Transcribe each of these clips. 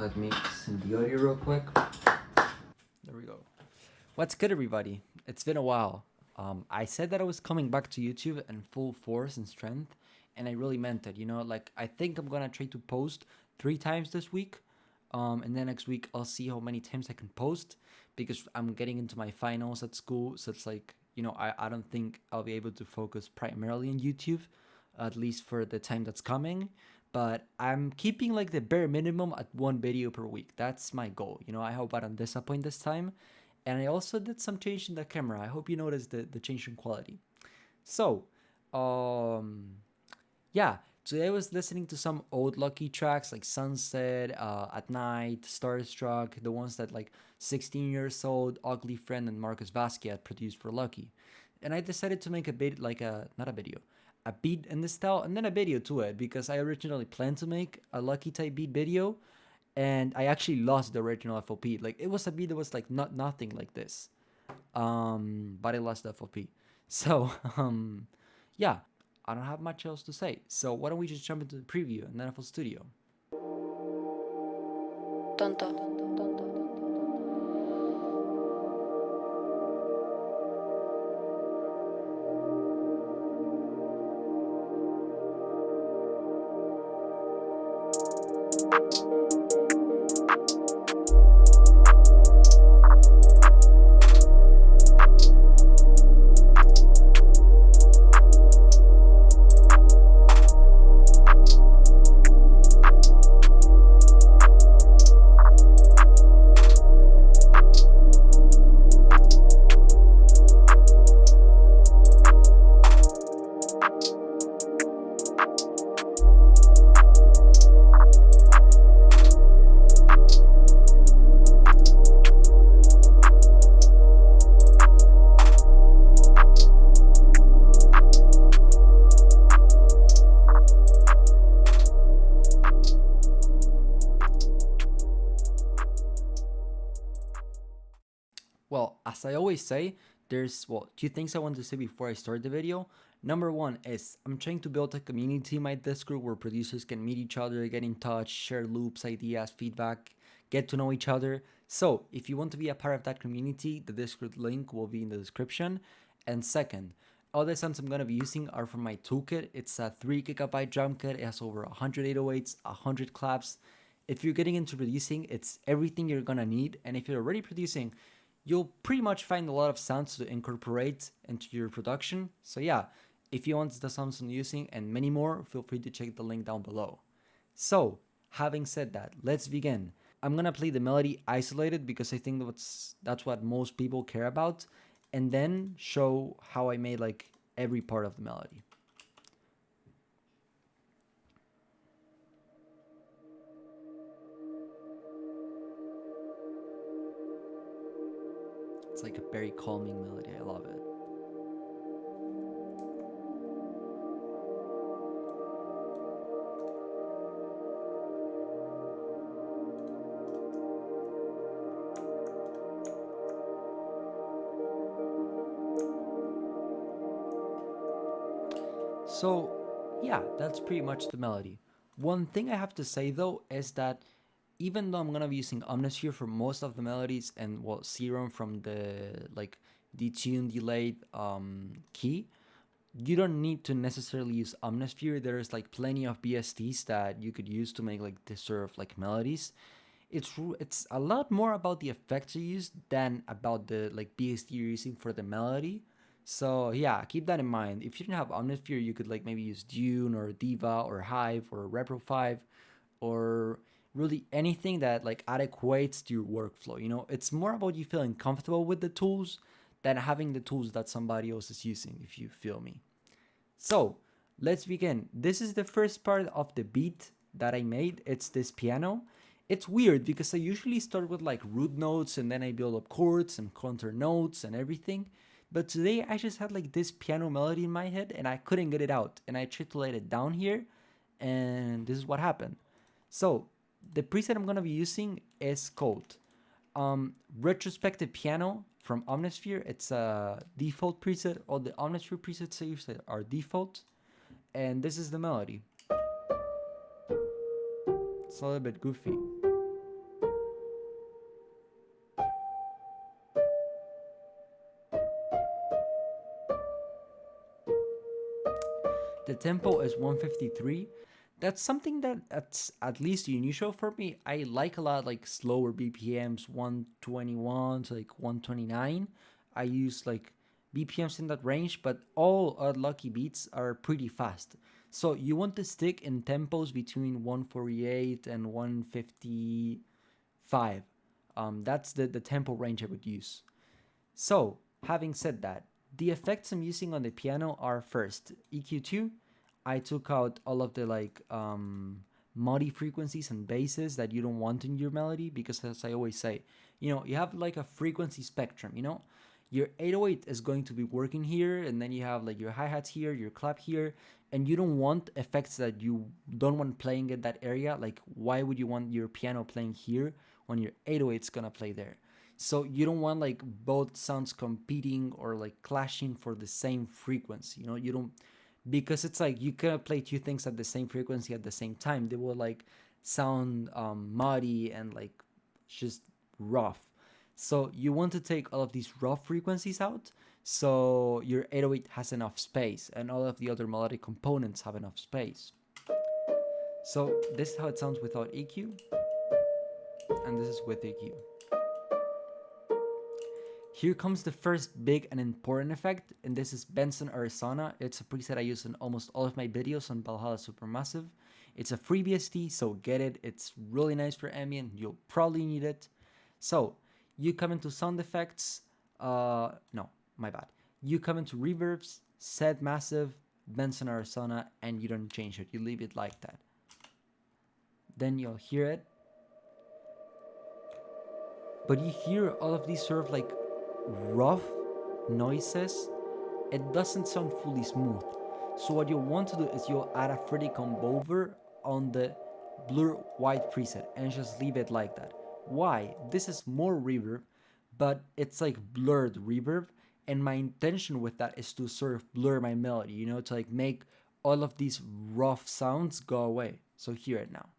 Let me send the audio real quick. There we go. What's good, everybody? It's been a while. I said that I was coming back to YouTube in full force and strength, and I really meant it. I think I'm gonna try to post 3 times this week, and then next week I'll see how many times I can post because I'm getting into my finals at school. So it's I don't think I'll be able to focus primarily on YouTube, at least for the time that's coming. But I'm keeping like the bare minimum at 1 video per week. That's my goal. I hope I don't disappoint this time. And I also did some change in the camera. I hope you noticed the change in quality. So, yeah, today I was listening to some old Lucki tracks like Sunset, At Night, Starstruck, the ones that like 16 years old, Ugly Friend, and Marcus Vasquez produced for Lucki. And I decided to make a bit not a video, a beat in this style, and then a video to it because I originally planned to make a Lucki type beat video, and I actually lost the original FOP. Like it was a beat that was like nothing like this, but I lost the FOP. So yeah, I don't have much else to say. So why don't we just jump into the preview and then FL Studio. Tonto. Well, as I always say, there's, two things I want to say before I start the video. Number one is I'm trying to build a community in my Discord where producers can meet each other, get in touch, share loops, ideas, feedback, get to know each other. So if you want to be a part of that community, the Discord link will be in the description. And second, all the sounds I'm going to be using are from my toolkit. It's a 3 GB drum kit. It has over 100 808s, 100 claps. If you're getting into producing, it's everything you're going to need. And if you're already producing, you'll pretty much find a lot of sounds to incorporate into your production. So yeah, if you want the sounds I'm using and many more, feel free to check the link down below. So, having said that, let's begin. I'm gonna play the melody isolated because I think that's what most people care about, and then show how I made like every part of the melody. It's like a very calming melody. I love it. So, yeah, that's pretty much the melody. One thing I have to say though is that even though I'm gonna be using Omnisphere for most of the melodies and Serum from the like detune delayed key, you don't need to necessarily use Omnisphere. There's like plenty of BSTs that you could use to make like this sort of like melodies. It's a lot more about the effects you use than about the like BST you're using for the melody. So yeah, keep that in mind. If you didn't have Omnisphere, you could like maybe use Dune or Diva or Hive or Repro 5 or really anything that like adequates to your workflow. It's more about you feeling comfortable with the tools than having the tools that somebody else is using, if you feel me. So let's begin. This is the first part of the beat that I made. It's this piano. It's weird because I usually start with like root notes and then I build up chords and counter notes and everything. But today I just had like this piano melody in my head and I couldn't get it out. And I tried to let it down here and this is what happened. So the preset I'm going to be using is called Retrospective Piano from Omnisphere. It's a default preset. All the Omnisphere presets I use are default. And this is the melody. It's a little bit goofy. The tempo is 153. That's something that's at least unusual for me. I like a lot like slower BPMs, 121 to like 129. I use like BPMs in that range, but all our Lucki beats are pretty fast. So you want to stick in tempos between 148 and 155. That's the tempo range I would use. So, having said that, the effects I'm using on the piano are first EQ2. I took out all of the like muddy frequencies and basses that you don't want in your melody because, as I always say, you have like a frequency spectrum. Your 808 is going to be working here, and then you have like your hi-hats here, your clap here, and you don't want effects that you don't want playing in that area. Like, why would you want your piano playing here when your 808's gonna play there? So you don't want like both sounds competing or like clashing for the same frequency. You don't, because it's like you cannot play two things at the same frequency at the same time. They will like sound muddy and like just rough. So you want to take all of these rough frequencies out so your 808 has enough space and all of the other melodic components have enough space. So this is how it sounds without EQ, and this is with EQ. Here comes the first big and important effect, and this is Benson Arizona. It's a preset I use in almost all of my videos on Valhalla Supermassive. It's a free BST, so get it. It's really nice for ambient. You'll probably need it. So you come into sound effects. No, my bad. You come into reverbs, set massive, Benson Arizona, and you don't change it. You leave it like that. Then you'll hear it. But you hear all of these sort of like rough noises. It doesn't sound fully smooth. So what you want to do is you'll add a Freddy combover on the blur white preset and just leave it like that. Why? This is more reverb, but it's like blurred reverb, and my intention with that is to sort of blur my melody, to like make all of these rough sounds go away. So hear it now.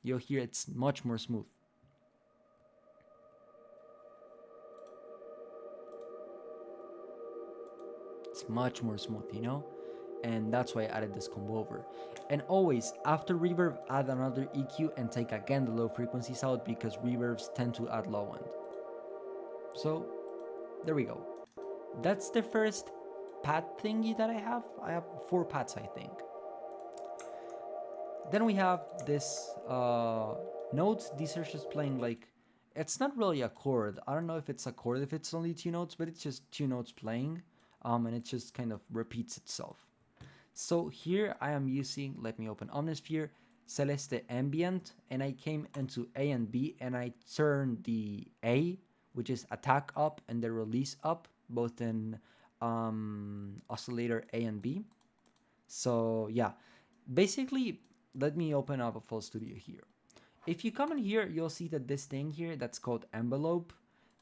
You'll hear it's much more smooth. It's much more smooth, and that's why I added this combo over. And always after reverb, add another EQ and take again the low frequencies out because reverbs tend to add low end. So there we go. That's the first pad thingy that I have. I have 4 pads, I think. Then we have this notes. These are just playing like, it's not really a chord. I don't know if it's a chord if it's only 2 notes, but it's just 2 notes playing. And it just kind of repeats itself. So here I am using, let me open Omnisphere, Celeste Ambient, and I came into A and B, and I turned the A, which is attack up, and the release up, both in oscillator A and B. So yeah, basically, let me open up a full studio here. If you come in here, you'll see that this thing here that's called envelope,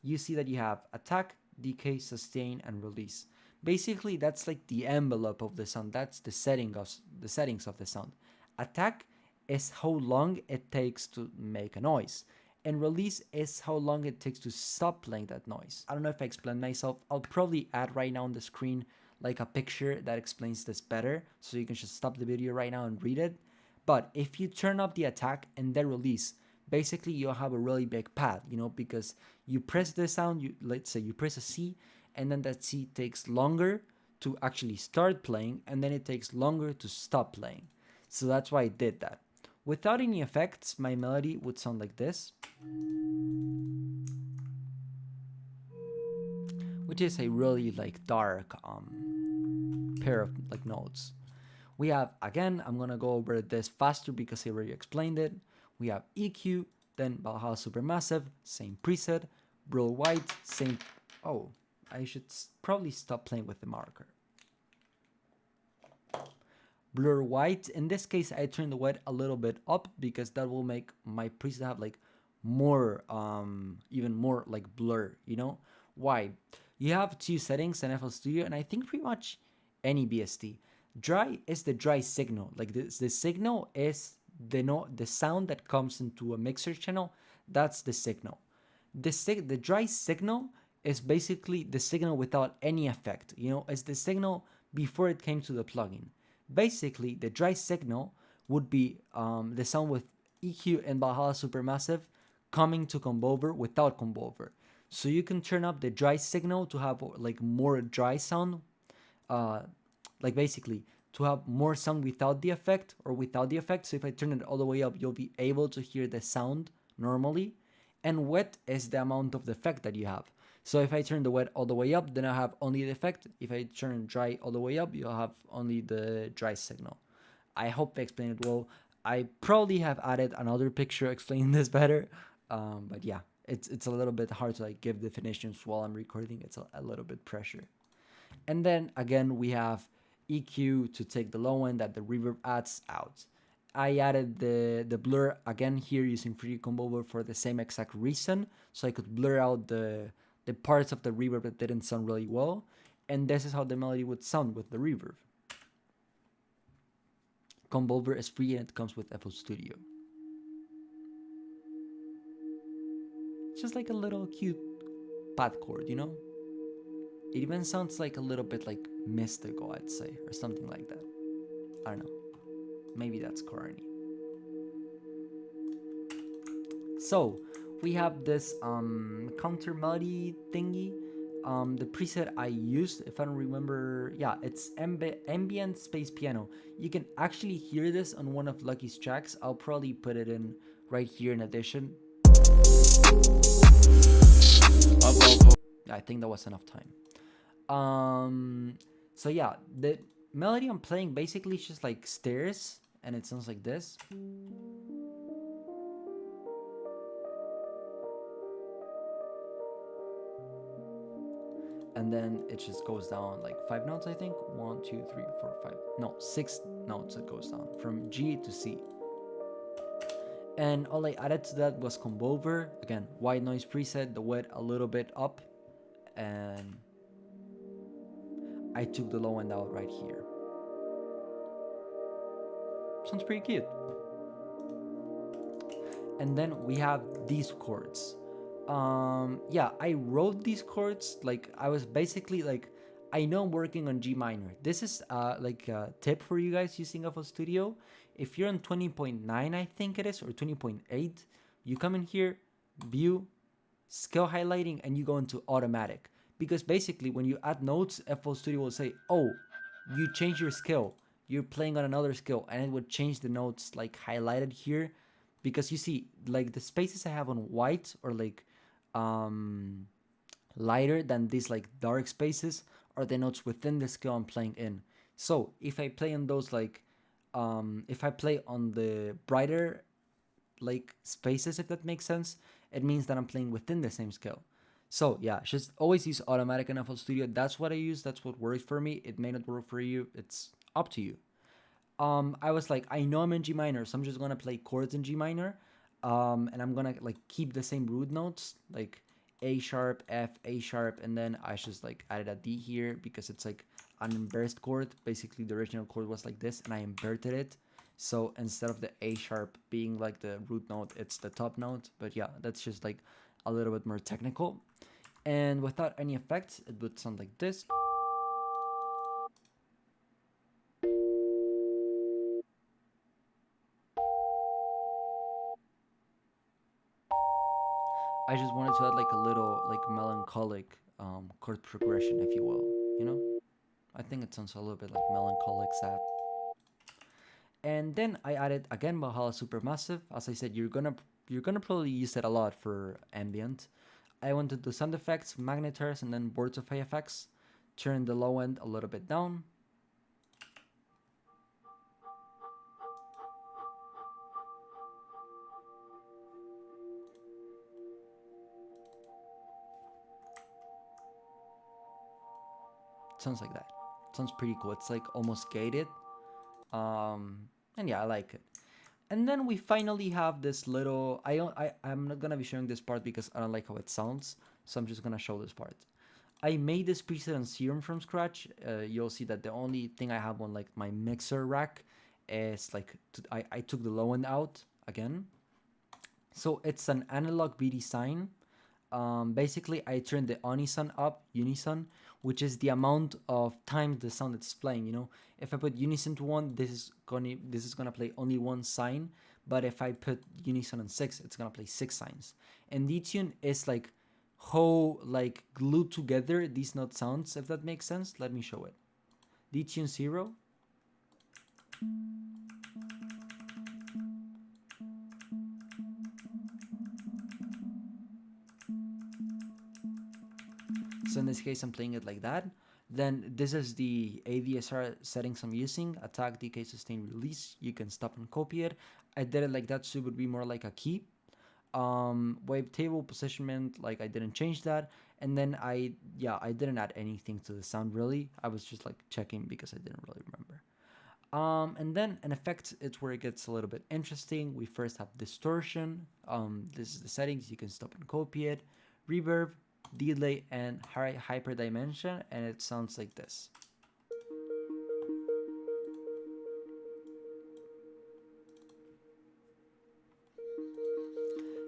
you see that you have attack, decay, sustain, and release. Basically, that's like the envelope of the sound. That's the settings of the sound. Attack is how long it takes to make a noise, and release is how long it takes to stop playing that noise. I don't know if I explained myself. I'll probably add right now on the screen like a picture that explains this better, so you can just stop the video right now and read it. But if you turn up the attack and then release, basically you'll have a really big pad, because you press the sound, let's say you press a C, and then that C takes longer to actually start playing, and then it takes longer to stop playing. So that's why I did that. Without any effects, my melody would sound like this, which is a really like dark pair of like notes. We have, again, I'm gonna go over this faster because I already explained it. We have EQ, then Valhalla Supermassive, same preset, Blur White, same. Oh, I should probably stop playing with the marker. Blur White, in this case I turned the white a little bit up because that will make my preset have like more, even more like blur, Why? You have 2 settings in FL Studio, and I think pretty much any BST. Dry is the dry signal, like the signal is the sound that comes into a mixer channel. That's the signal. The dry signal is basically the signal without any effect, it's the signal before it came to the plugin. Basically, the dry signal would be the sound with EQ and Valhalla Supermassive coming to comb over without comb over. So you can turn up the dry signal to have like more dry sound, uh, like basically to have more sound without the effect or without the effect. So if I turn it all the way up, you'll be able to hear the sound normally. And wet is the amount of the effect that you have. So if I turn the wet all the way up, then I have only the effect. If I turn dry all the way up, you'll have only the dry signal. I hope I explained it well. I probably have added another picture explaining this better, but yeah, it's a little bit hard to like give definitions while I'm recording. It's a little bit pressure. And then again, we have EQ to take the low end that the reverb adds out. I added the blur again here using free comb over for the same exact reason, so I could blur out the parts of the reverb that didn't sound really well. And this is how the melody would sound with the reverb. Comb over is free and it comes with FL Studio. It's just like a little cute pad chord, you know? It even sounds like a little bit like mystical, I'd say, or something like that. I don't know. Maybe that's corny. So we have this counter melody thingy. The preset I used, if I don't remember, yeah, it's ambient space piano. You can actually hear this on one of Lucki's tracks. I'll probably put it in right here in addition. I think that was enough time. So yeah, the melody I'm playing basically is just like stairs, and it sounds like this. And then it just goes down like 5 notes, I think. 1, 2, 3, 4, 5. No, 6 notes it goes down from G to C. And all I added to that was comb over. Again, white noise preset, the wet a little bit up. And I took the low end out right here. Sounds pretty cute. And then we have these chords. Yeah, I wrote these chords like I was basically like, I know I'm working on G minor. This is like a tip for you guys using FL Studio. If you're on 20.9, I think it is, or 20.8, you come in here, view, scale highlighting, and you go into automatic. Because basically when you add notes, FL Studio will say, oh, you change your scale. You're playing on another scale, and it would change the notes like highlighted here. Because you see, like the spaces I have on white or like lighter than these like dark spaces are the notes within the scale I'm playing in. So if I play on those like, if I play on the brighter like spaces, if that makes sense, it means that I'm playing within the same scale. So yeah, just always use automatic in FL Studio. That's what I use. That's what works for me. It may not work for you. It's up to you. I was like, I know I'm in G minor, so I'm just gonna play chords in G minor, and I'm gonna like keep the same root notes, like A sharp, F, A sharp, and then I just like added a D here because it's like an inverted chord. Basically, the original chord was like this, and I inverted it. So instead of the A sharp being like the root note, it's the top note. But yeah, that's just like a little bit more technical. And without any effects, it would sound like this. I just wanted to add like a little like melancholic chord progression, if you will. You know, I think it sounds a little bit like melancholic, sad. And then I added again Valhalla Supermassive. As I said, you're gonna probably use it a lot for ambient. I wanted to do sound effects, magnetars, and then boards of effects. Turn the low end a little bit down. Sounds like that. Sounds pretty cool. It's like almost gated. And yeah, I like it. And then we finally have this little. I'm not gonna be showing this part because I don't like how it sounds. So I'm just gonna show this part. I made this preset on Serum from scratch. You'll see that the only thing I have on like my mixer rack is like I took the low end out again. So it's an analog BD sign. Basically I turn the unison up, unison, which is the amount of times the sound it's playing. You know, if I put unison to 1, this is gonna play only 1 sign, but if I put unison on 6, it's gonna play 6 signs. And detune is like how like glued together these note sounds, if that makes sense. Let me show it. Detune 0. So in this case, I'm playing it like that. Then this is the ADSR settings I'm using: attack, decay, sustain, release. You can stop and copy it. I did it like that so it would be more like a key. Wavetable positionment, like I didn't change that. And then I didn't add anything to the sound really. I was just like checking because I didn't really remember. And then an effect, it's where it gets a little bit interesting. We first have distortion. This is the settings. You can stop and copy it. Reverb, delay, and hyperdimension, and it sounds like this.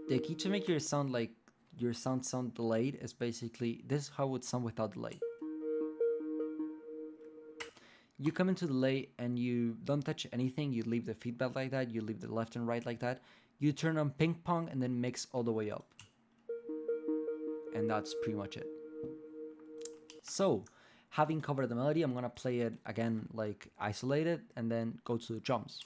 The key to make your sound sound delayed is basically this is how it would sound without delay. You come into delay and you don't touch anything. You leave the feedback like that. You leave the left and right like that. You turn on ping pong and then mix all the way up. And that's pretty much it. So, having covered the melody, I'm gonna play it again like isolated and then go to the drums.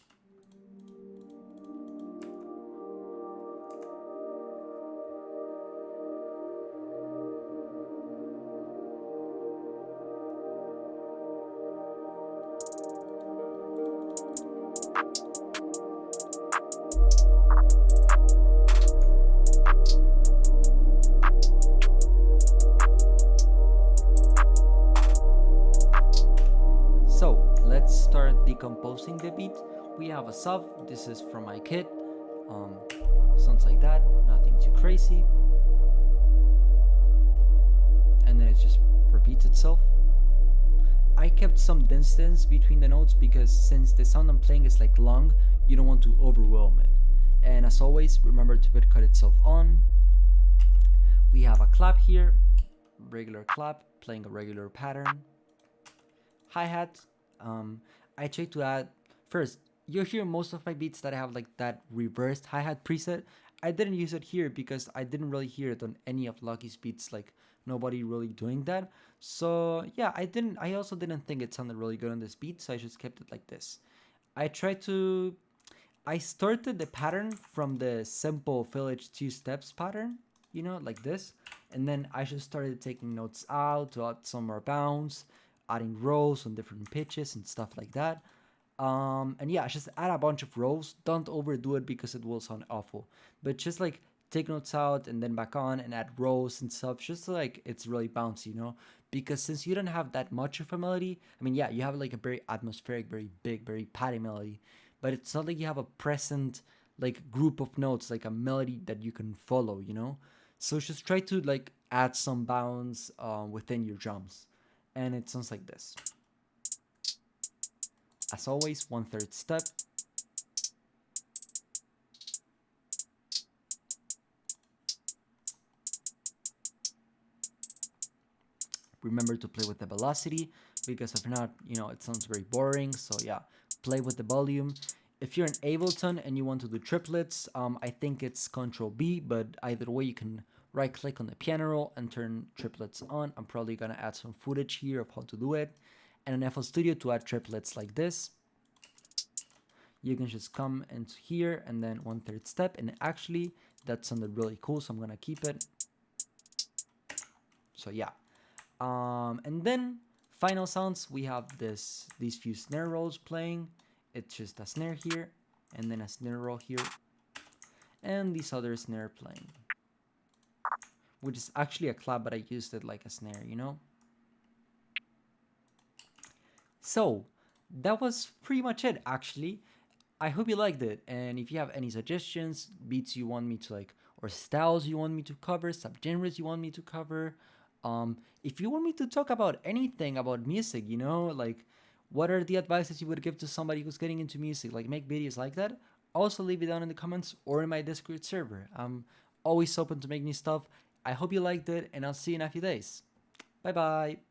So let's start decomposing the beat. We have a sub. This is from my kit. Sounds like that. Nothing too crazy. And then it just repeats itself. I kept some distance between the notes because since the sound I'm playing is like long, you don't want to overwhelm it. And as always, remember to put cut itself on. We have a clap here, regular clap, playing a regular pattern. Hi-hat. I try to add first. You hear most of my beats that I have like that reversed hi-hat preset. I didn't use it here because I didn't really hear it on any of Lucki's beats. Like nobody really doing that. So yeah, I also didn't think it sounded really good on this beat, so I just kept it like this. I started the pattern from the simple village 2 steps pattern, you know, like this. And then I just started taking notes out to add some more bounce, adding rows on different pitches and stuff like that. And yeah, just add a bunch of rows. Don't overdo it because it will sound awful. But just like take notes out and then back on and add rows and stuff, just so like it's really bouncy, you know? Because since you don't have that much of a melody, I mean, yeah, you have like a very atmospheric, very big, very patty melody, but it's not like you have a present like group of notes, like a melody that you can follow, you know? So just try to like add some bounce within your drums. And it sounds like this. As always, 1/3 step. Remember to play with the velocity because if not, you know, it sounds very boring. So yeah, play with the volume. If you're in Ableton and you want to do triplets, I think it's Control B, but either way you can right click on the piano roll and turn triplets on. I'm probably gonna add some footage here of how to do it. And in FL Studio to add triplets like this, you can just come into here and then 1/3 step, and actually that sounded really cool, so I'm gonna keep it. So yeah. And then final sounds, we have these few snare rolls playing. It's just a snare here, and then a snare roll here, and this other snare playing, which is actually a clap, but I used it like a snare, you know? So that was pretty much it, actually. I hope you liked it, and if you have any suggestions, beats you want me to like, or styles you want me to cover, subgenres you want me to cover, if you want me to talk about anything about music, you know, like what are the advices you would give to somebody who's getting into music, like make videos like that, also leave it down in the comments or in my Discord server. I'm always open to make new stuff. I hope you liked it, and I'll see you in a few days. Bye bye.